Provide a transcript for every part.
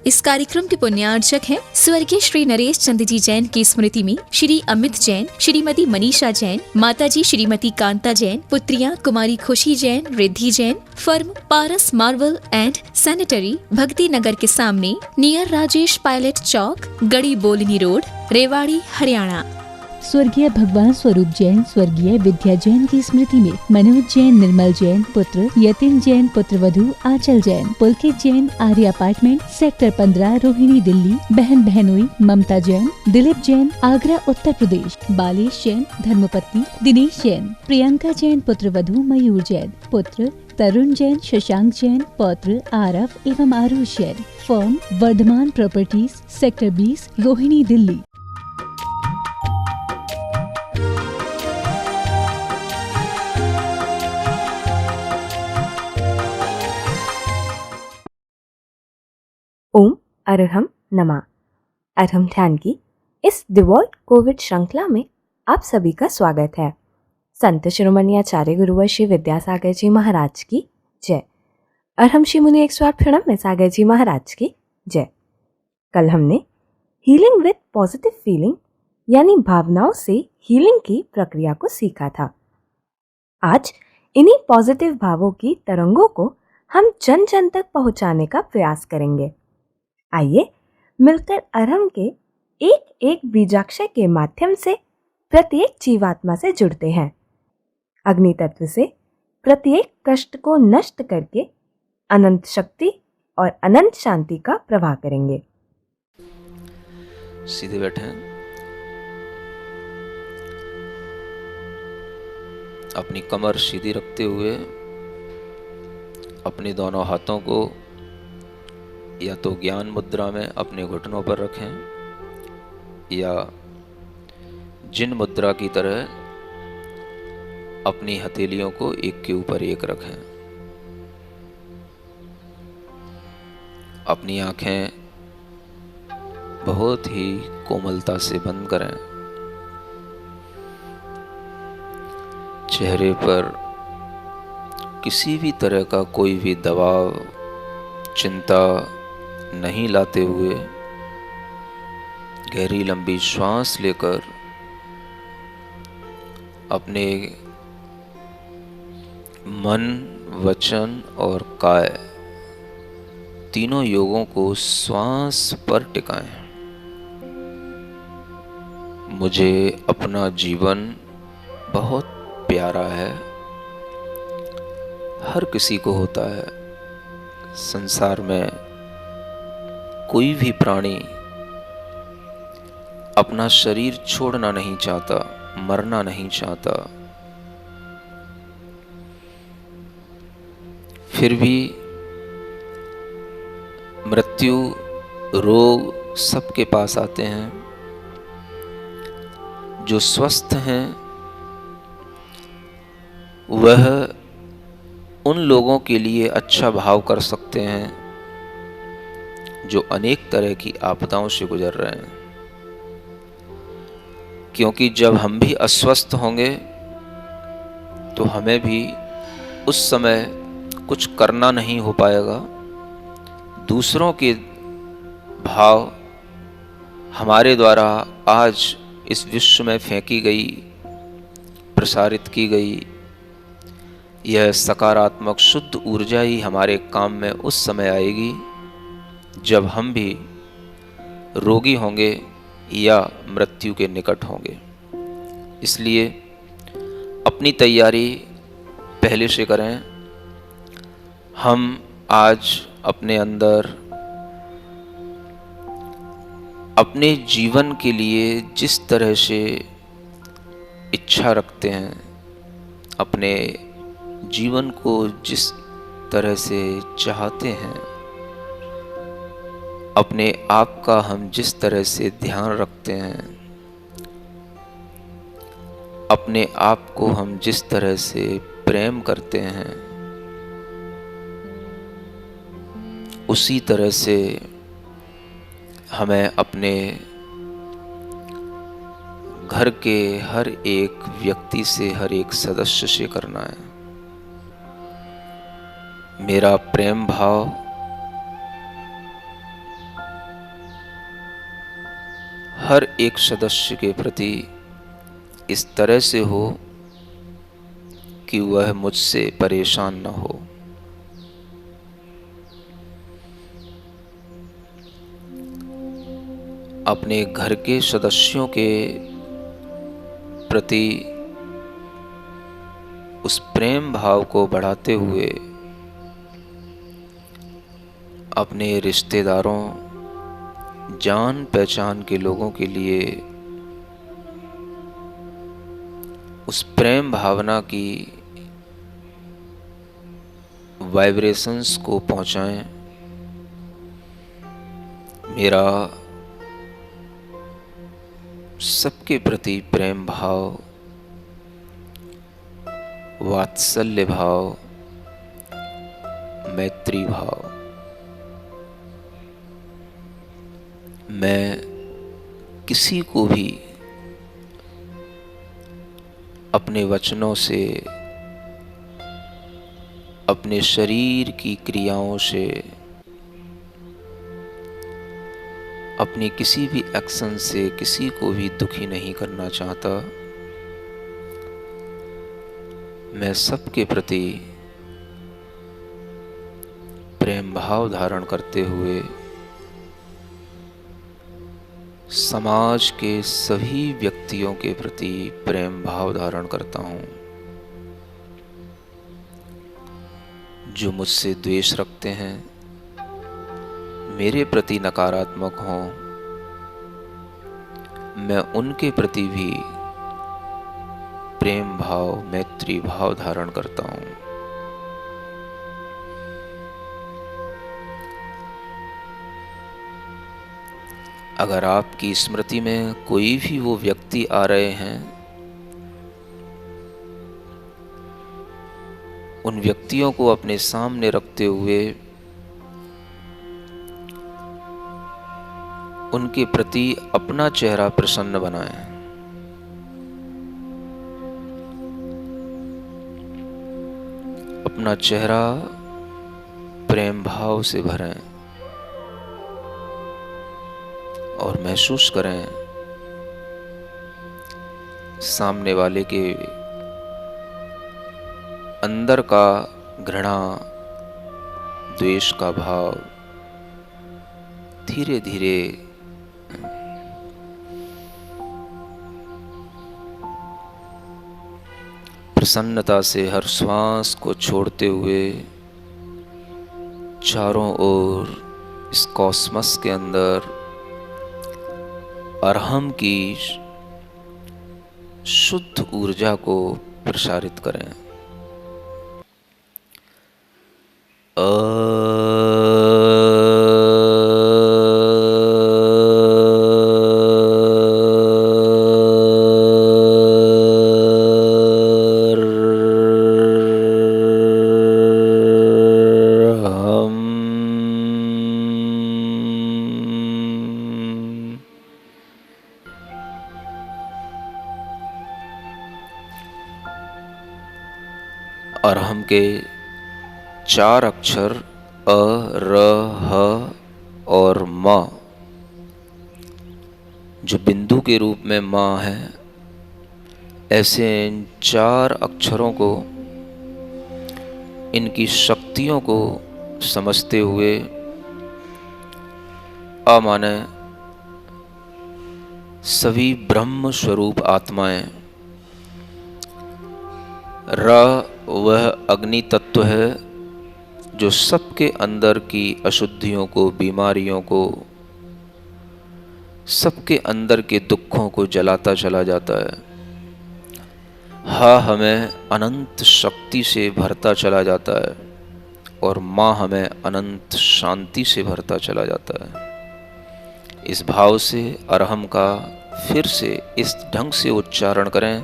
इस कार्यक्रम के पुण्यार्चक हैं स्वर्गीय श्री नरेश चंद जी जैन की स्मृति में श्री अमित जैन, श्रीमती मनीषा जैन, माताजी श्रीमती कांता जैन, पुत्रियां कुमारी खुशी Jain, Riddhi Jain, firm Paras marble and sanitary, भक्ति नगर के सामने, नियर राजेश पायलट चौक, गड़ी बोलनी रोड, रेवाड़ी, हरियाणा। स्वर्गीय भगवान स्वरूप जैन, स्वर्गीय विद्या जैन की स्मृति में मनोज जैन, निर्मल जैन पुत्र, यतिन जैन पुत्र वधू आंचल जैन, पुलकित जैन, आर्य अपार्टमेंट, सेक्टर 15, रोहिणी, दिल्ली, बहन बहनोई ममता जैन, दिलीप जैन, आगरा उत्तर प्रदेश, बालेश जैन, धर्मपत्नी दिनेश जैन, प्रियंका जैन पुत्र वधू मयूर जैन, पुत्र तरुण जैन, शशांक जैन, पौत्र आरव एवं Aarush Jain, firm Vardhman properties, sector 20, Rohini, Delhi. ओम अरहम नमा। अरहम ध्यान की इस डिवॉल्ट कोविड श्रृंखला में आप सभी का स्वागत है। संत शिरोमणि आचार्य गुरुवर श्री विद्यासागर जी महाराज की जय। अरहम श्री मुनि 108 प्रणम सागर जी महाराज की जय। कल हमने हीलिंग विद पॉजिटिव फीलिंग यानी भावनाओं से हीलिंग की प्रक्रिया को सीखा था। आज इन्हीं पॉजिटिव भावों की तरंगों को हम जन जन तक पहुंचाने का प्रयास करेंगे। आइए मिलकर अरहम के एक एक बीजाक्षर के माध्यम से प्रत्येक जीवात्मा से जुड़ते हैं। अग्नि तत्व से प्रत्येक कष्ट को नष्ट करके अनंत शक्ति और अनंत शांति का प्रवाह करेंगे। सीधे बैठे हैं। अपनी कमर सीधी रखते हुए अपने दोनों हाथों को या तो ज्ञान मुद्रा में अपने घुटनों पर रखें या जिन मुद्रा की तरह अपनी हथेलियों को एक के ऊपर एक रखें। अपनी आंखें बहुत ही कोमलता से बंद करें। चेहरे पर किसी भी तरह का कोई भी दबाव, चिंता नहीं लाते हुए गहरी लंबी श्वास लेकर अपने मन, वचन और काय तीनों योगों को श्वास पर टिकाएं। मुझे अपना जीवन बहुत प्यारा है। हर किसी को होता है। संसार में कोई भी प्राणी अपना शरीर छोड़ना नहीं चाहता, मरना नहीं चाहता। फिर भी मृत्यु, रोग सबके पास आते हैं। जो स्वस्थ हैं वह उन लोगों के लिए अच्छा भाव कर सकते हैं जो अनेक तरह की आपदाओं से गुजर रहे हैं। क्योंकि जब हम भी अस्वस्थ होंगे तो हमें भी उस समय कुछ करना नहीं हो पाएगा। दूसरों के भाव हमारे द्वारा आज इस विश्व में फेंकी गई, प्रसारित की गई यह सकारात्मक शुद्ध ऊर्जा ही हमारे काम में उस समय आएगी जब हम भी रोगी होंगे या मृत्यु के निकट होंगे। इसलिए अपनी तैयारी पहले से करें। हम आज अपने अंदर अपने जीवन के लिए जिस तरह से इच्छा रखते हैं, अपने जीवन को जिस तरह से चाहते हैं, अपने आप का हम जिस तरह से ध्यान रखते हैं, अपने आप को हम जिस तरह से प्रेम करते हैं, उसी तरह से हमें अपने घर के हर एक व्यक्ति से, हर एक सदस्य से करना है। मेरा प्रेम भाव हर एक सदस्य के प्रति इस तरह से हो कि वह मुझसे परेशान न हो। अपने घर के सदस्यों के प्रति उस प्रेम भाव को बढ़ाते हुए अपने रिश्तेदारों, जान पहचान के लोगों के लिए उस प्रेम भावना की वाइब्रेशंस को पहुंचाएं। मेरा सबके प्रति प्रेम भाव, वात्सल्य भाव, मैत्री भाव, मैं किसी को भी अपने वचनों से, अपने शरीर की क्रियाओं से, अपनी किसी भी एक्शन से किसी को भी दुखी नहीं करना चाहता। मैं सबके प्रति प्रेम भाव धारण करते हुए समाज के सभी व्यक्तियों के प्रति प्रेम भाव धारण करता हूँ। जो मुझसे द्वेष रखते हैं, मेरे प्रति नकारात्मक हों, मैं उनके प्रति भी प्रेम भाव, मैत्री भाव धारण करता हूँ। अगर आपकी स्मृति में कोई भी वो व्यक्ति आ रहे हैं, उन व्यक्तियों को अपने सामने रखते हुए उनके प्रति अपना चेहरा प्रसन्न बनाएं। अपना चेहरा प्रेम भाव से भरें और महसूस करें सामने वाले के अंदर का घृणा, द्वेष का भाव धीरे धीरे प्रसन्नता से हर श्वास को छोड़ते हुए चारों ओर इस कॉस्मस के अंदर अरहम की शुद्ध ऊर्जा को प्रसारित करें। अरहम के 4 अक्षर अ, र, ह और म जो बिंदु के रूप में माँ है, ऐसे इन 4 अक्षरों को, इनकी शक्तियों को समझते हुए अ माने सभी ब्रह्म स्वरूप आत्माएं, र वह अग्नि तत्व है जो सबके अंदर की अशुद्धियों को, बीमारियों को, सबके अंदर के दुखों को जलाता चला जाता है। हा हमें अनंत शक्ति से भरता चला जाता है और माँ हमें अनंत शांति से भरता चला जाता है। इस भाव से अरहम का फिर से इस ढंग से उच्चारण करें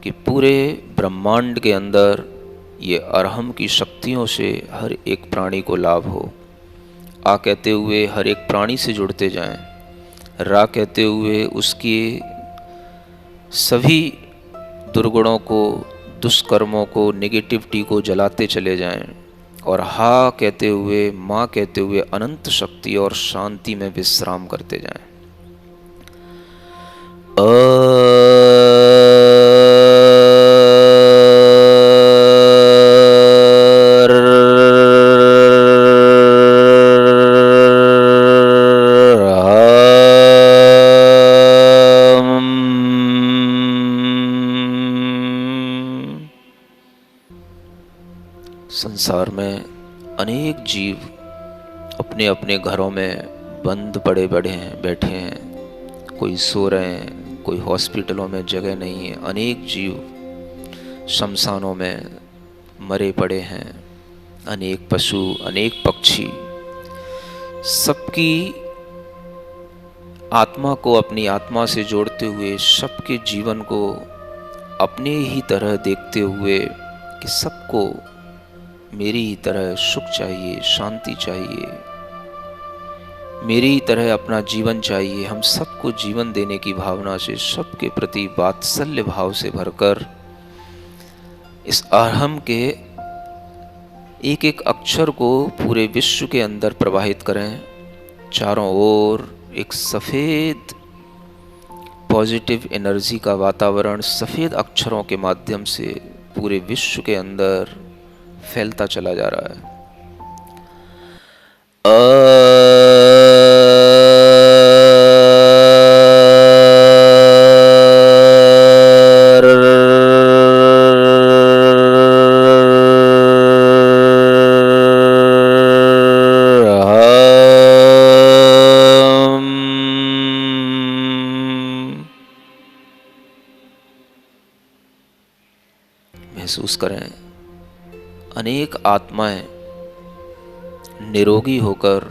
कि पूरे ब्रह्मांड के अंदर ये अरहम की शक्तियों से हर एक प्राणी को लाभ हो। आ कहते हुए हर एक प्राणी से जुड़ते जाएं। रा कहते हुए उसकी सभी दुर्गुणों को, दुष्कर्मों को, नेगेटिविटी को जलाते चले जाएं। और हा कहते हुए, माँ कहते हुए अनंत शक्ति और शांति में विश्राम करते जाएं। संसार में अनेक जीव अपने अपने घरों में बंद पड़े बैठे हैं। कोई सो रहे हैं, कोई हॉस्पिटलों में जगह नहीं है। अनेक जीव शमशानों में मरे पड़े हैं। अनेक पशु, अनेक पक्षी, सबकी आत्मा को अपनी आत्मा से जोड़ते हुए, सबके जीवन को अपने ही तरह देखते हुए कि सबको मेरी ही तरह सुख चाहिए, शांति चाहिए, मेरी ही तरह अपना जीवन चाहिए। हम सबको जीवन देने की भावना से, सबके प्रति वात्सल्य भाव से भरकर इस अहम के एक एक अक्षर को पूरे विश्व के अंदर प्रवाहित करें। चारों ओर एक सफ़ेद पॉजिटिव एनर्जी का वातावरण सफ़ेद अक्षरों के माध्यम से पूरे विश्व के अंदर फैलता चला जा रहा है। महसूस करें अनेक आत्माएं निरोगी होकर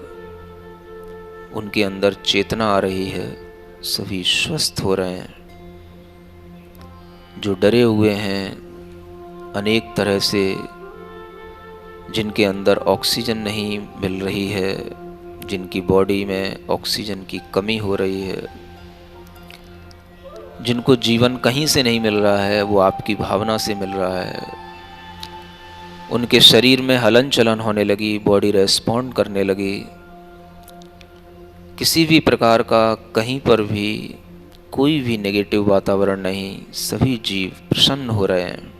उनके अंदर चेतना आ रही है। सभी स्वस्थ हो रहे हैं। जो डरे हुए हैं अनेक तरह से, जिनके अंदर ऑक्सीजन नहीं मिल रही है, जिनकी बॉडी में ऑक्सीजन की कमी हो रही है, जिनको जीवन कहीं से नहीं मिल रहा है, वो आपकी भावना से मिल रहा है। उनके शरीर में हलन चलन होने लगी, बॉडी रेस्पॉन्ड करने लगी। किसी भी प्रकार का कहीं पर भी कोई भी नेगेटिव वातावरण नहीं। सभी जीव प्रसन्न हो रहे हैं,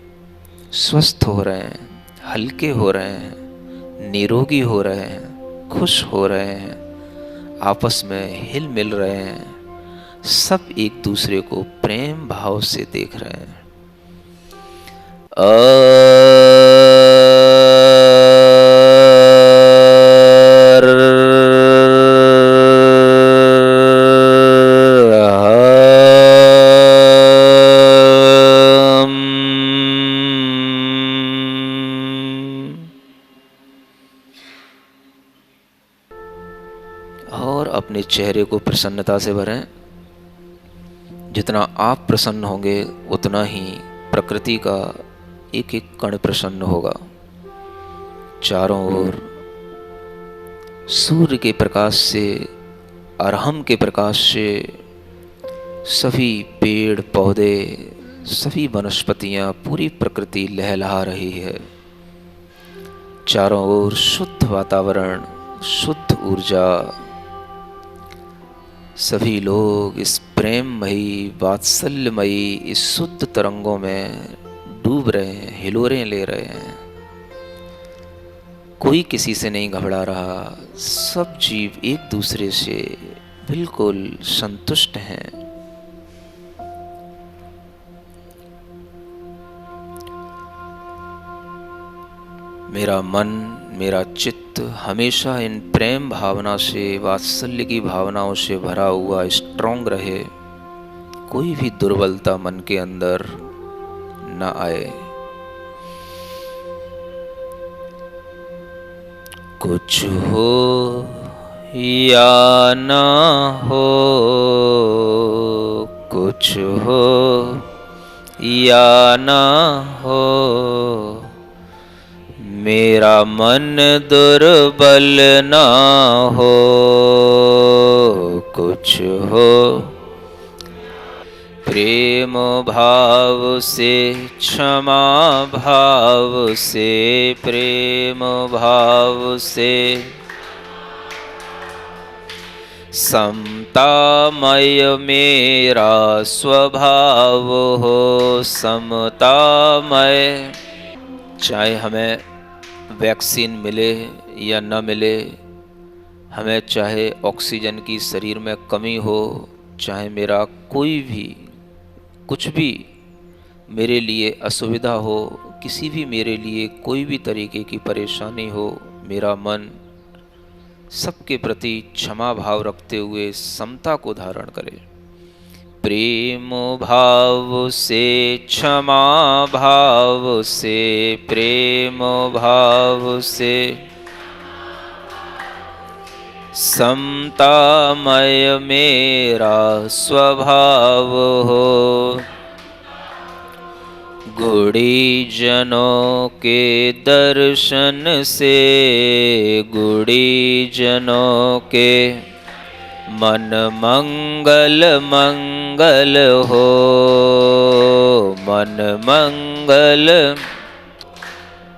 स्वस्थ हो रहे हैं, हल्के हो रहे हैं, निरोगी हो रहे हैं, खुश हो रहे हैं, आपस में हिल मिल रहे हैं। सब एक दूसरे को प्रेम भाव से देख रहे हैं। और अपने चेहरे को प्रसन्नता से भरें। जितना आप प्रसन्न होंगे उतना ही प्रकृति का एक एक कण प्रसन्न होगा। चारों ओर सूर्य के प्रकाश से, अरहम के प्रकाश से सभी पेड़ पौधे, सभी वनस्पतियां, पूरी प्रकृति लहलहा रही है। चारों ओर शुद्ध वातावरण, शुद्ध ऊर्जा। सभी लोग इस प्रेममयी, वात्सल्यमयी, इस शुद्ध तरंगों में डूब रहे हैं, हिलोरें ले रहे हैं। कोई किसी से नहीं घबरा रहा। सब जीव एक दूसरे से बिल्कुल संतुष्ट हैं। मेरा मन, मेरा चित्त हमेशा इन प्रेम भावना से, वात्सल्य की भावनाओं से भरा हुआ स्ट्रॉन्ग रहे। कोई भी दुर्बलता मन के अंदर न आए। कुछ हो या ना हो, कुछ हो या ना हो, मेरा मन दुर्बल ना हो। कुछ हो प्रेम भाव से, क्षमा भाव से, प्रेम भाव से समतामय मेरा स्वभाव हो, समतामय। चाहे हमें वैक्सीन मिले या न मिले, हमें चाहे ऑक्सीजन की शरीर में कमी हो, चाहे मेरा कोई भी कुछ भी मेरे लिए असुविधा हो, किसी भी मेरे लिए कोई भी तरीके की परेशानी हो, मेरा मन सबके प्रति क्षमा भाव रखते हुए समता को धारण करे। प्रेम भाव से, क्षमा भाव से, प्रेम भाव से, समतामय मेरा स्वभाव हो। गुणीजनों के दर्शन से, गुणीजनों के मन मंगल मंगल हो, मन मंगल।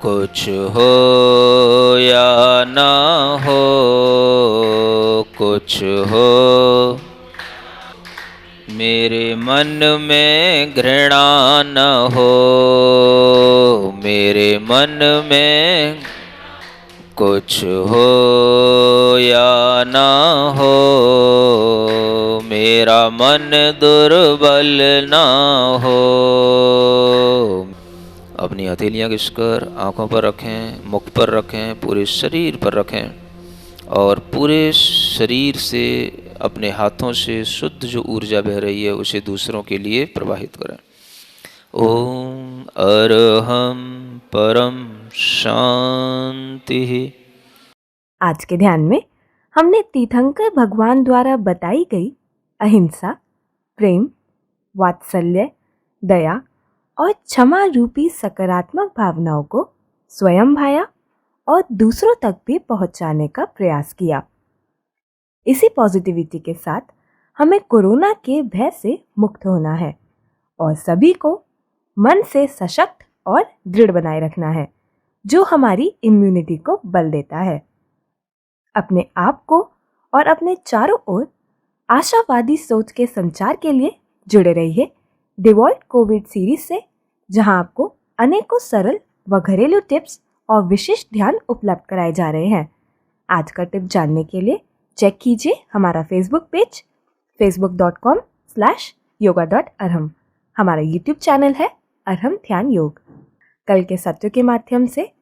कुछ हो या ना हो, कुछ हो, मेरे मन में घृणा न हो, मेरे मन में कुछ हो या ना हो, मेरा मन दुर्बल ना हो। अपनी हथेलियाँ घिसकर आँखों पर रखें, मुख पर रखें, पूरे शरीर पर रखें और पूरे शरीर से अपने हाथों से शुद्ध जो ऊर्जा बह रही है उसे दूसरों के लिए प्रवाहित करें। ओम अरहम परम शांति। आज के ध्यान में हमने तीर्थंकर भगवान द्वारा बताई गई अहिंसा, प्रेम, वात्सल्य, दया और क्षमा रूपी सकारात्मक भावनाओं को स्वयं भाया और दूसरों तक भी पहुंचाने का प्रयास किया। इसी पॉजिटिविटी के साथ हमें कोरोना के भय से मुक्त होना है और सभी को मन से सशक्त और दृढ़ बनाए रखना है, जो हमारी इम्यूनिटी को बल देता है। अपने आप को और अपने चारों ओर आशावादी सोच के संचार के लिए जुड़े रहिए डिवॉइड कोविड सीरीज से, जहां आपको अनेकों सरल व घरेलू टिप्स और विशिष्ट ध्यान उपलब्ध कराए जा रहे हैं। आज का टिप जानने के लिए चेक कीजिए हमारा फेसबुक पेज facebook.com/yoga.arham। हमारा यूट्यूब चैनल है अरहम ध्यान योग। कल के सत्य के माध्यम से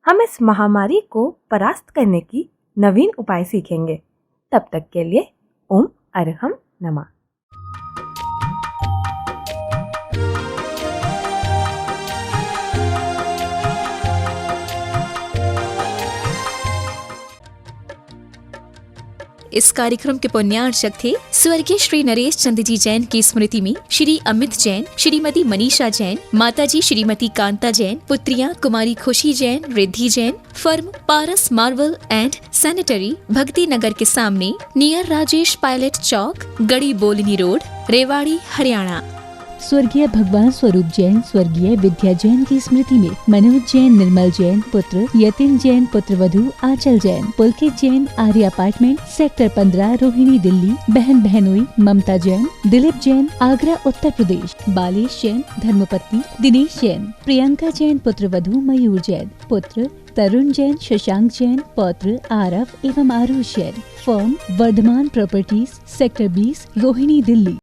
हम इस महामारी को परास्त करने की नवीन उपाय सीखेंगे। तब तक के लिए ओम अरहम नमः। इस कार्यक्रम के पुण्यार्चक थे स्वर्गीय श्री नरेश चंद जी जैन की स्मृति में श्री अमित जैन, श्रीमती मनीषा जैन, माताजी श्रीमती कांता जैन, पुत्रियां कुमारी खुशी Jain, Riddhi Jain. Firm Paras marble and sanitary, भक्ति नगर के सामने, नियर राजेश पायलट चौक, गड़ी बोलनी रोड, रेवाड़ी, हरियाणा। स्वर्गीय भगवान स्वरूप जैन, स्वर्गीय विद्या जैन की स्मृति में मनोज जैन, निर्मल जैन पुत्र, यतिन जैन पुत्र वधू आंचल जैन, पुलकित जैन, आर्य अपार्टमेंट, सेक्टर 15, रोहिणी, दिल्ली। बहन बहनोई ममता जैन, दिलीप जैन, आगरा, उत्तर प्रदेश। बालेश जैन, धर्मपत्नी दिनेश जैन, प्रियंका जैन पुत्र वधू मयूर जैन, पुत्र तरुण जैन, शशांक जैन, पौत्र आरव एवं Aarush Jain. Firm Vardhman properties, sector 20, Rohini, Delhi.